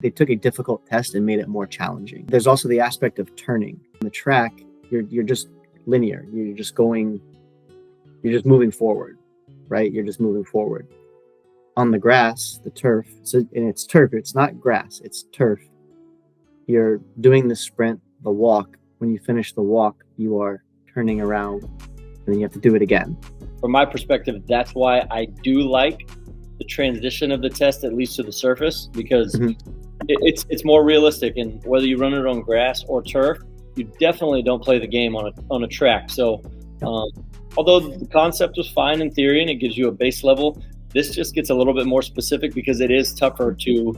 They took a difficult test and made it more challenging. There's also the aspect of turning. On the track, you're just linear. You're just moving forward, right? You're just moving forward. On the grass, the turf, and it's turf, it's not grass, it's turf. You're doing the sprint, the walk. When you finish the walk, you are turning around and then you have to do it again. From my perspective, that's why I do like the transition of the test, at least to the surface, because it's more realistic. And whether you run it on grass or turf, you definitely don't play the game on a track. So although the concept was fine in theory and it gives you a base level, this just gets a little bit more specific because it is tougher to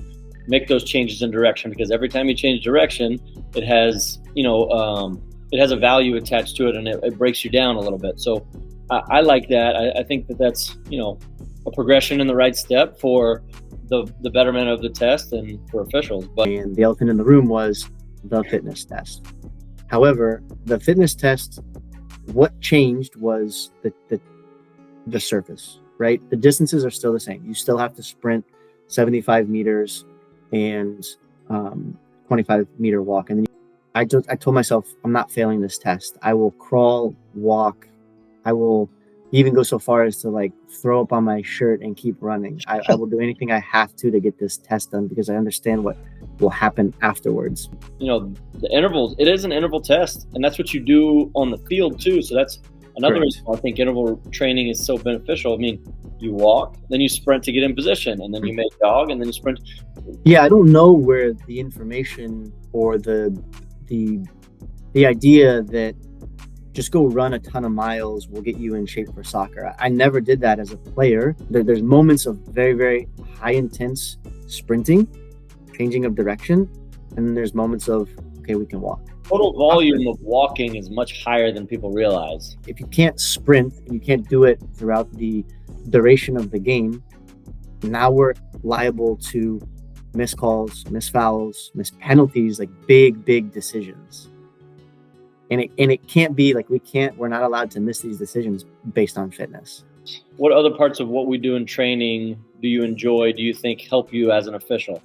make those changes in direction, because every time you change direction, it has, it has a value attached to it, and it breaks you down a little bit. So I like that. I think that's, a progression in the right step for the betterment of the test and for officials. And the elephant in the room was the fitness test. However, the fitness test, what changed was the surface, right? The distances are still the same. You still have to sprint 75 meters and 25-meter walk. And then I told myself, I'm not failing this test. I will crawl, walk. I will even go so far as to throw up on my shirt and keep running. I will do anything I have to get this test done, because I understand what will happen afterwards. The intervals, it is an interval test, and that's what you do on the field too. So that's another reason I think interval training is so beneficial. I mean, you walk, then you sprint to get in position, and then you make jog, and then you sprint. Yeah, I don't know where the information or the idea that just go run a ton of miles will get you in shape for soccer. I never did that as a player. There's moments of very, very high intense sprinting, changing of direction, and then there's moments of, okay, we can walk. Total volume of walking is much higher than people realize. If you can't sprint and you can't do it throughout the duration of the game, now we're liable to miss calls, miss fouls, miss penalties, big decisions. And it can't be we're not allowed to miss these decisions based on fitness. What other parts of what we do in training do you enjoy, do you think help you as an official?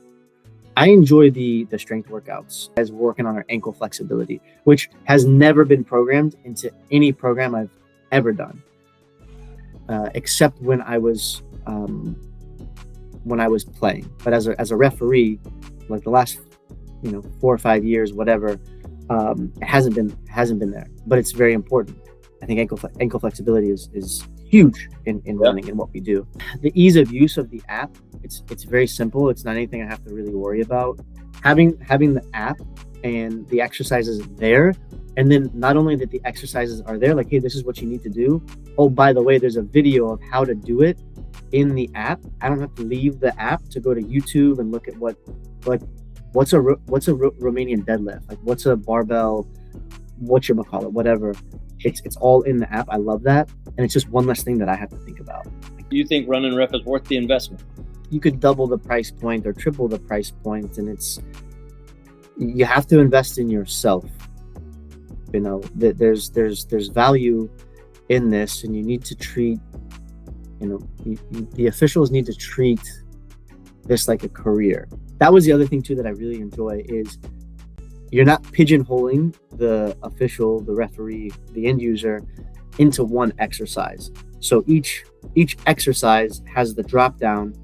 I enjoy the strength workouts, as working on our ankle flexibility, which has never been programmed into any program I've ever done, except when I was playing. But as a referee, the last 4 or 5 years, whatever, it hasn't been there. But it's very important. I think ankle flexibility is huge in running and what we do. The ease of use of the app, it's very simple. It's not anything I have to really worry about. Having the app and the exercises there, and then not only that the exercises are there, hey, this is what you need to do. Oh, by the way, there's a video of how to do it in the app. I don't have to leave the app to go to YouTube and look at what's a Romanian deadlift, what's a barbell, whatchamacallit, whatever. It's all in the app. I love that, and it's just one less thing that I have to think about. Do you think Runnin Ref is worth the investment? You could double the price point or triple the price point, and you have to invest in yourself. There's value in this, and you need to treat, the officials need to treat this like a career. That was the other thing too that I really enjoy, is you're not pigeonholing the official, the referee, the end user into one exercise. So each exercise has the drop down,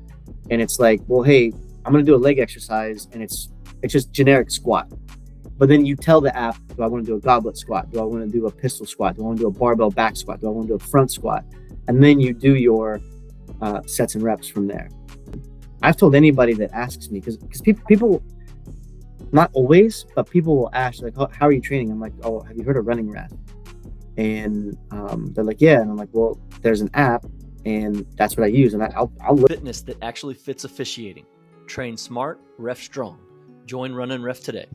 and it's well, hey, I'm gonna do a leg exercise, and it's just generic squat. But then you tell the app, do I want to do a goblet squat? Do I want to do a pistol squat? Do I want to do a barbell back squat? Do I want to do a front squat? And then you do your sets and reps from there. I've told anybody that asks me, because people, not always, but people will ask, how are you training? I'm like, oh, have you heard of Runnin Ref? And they're like, yeah. And I'm like, well, there's an app, and that's what I use. And I'll fitness that actually fits officiating. Train smart, ref strong. Join Runnin Ref today.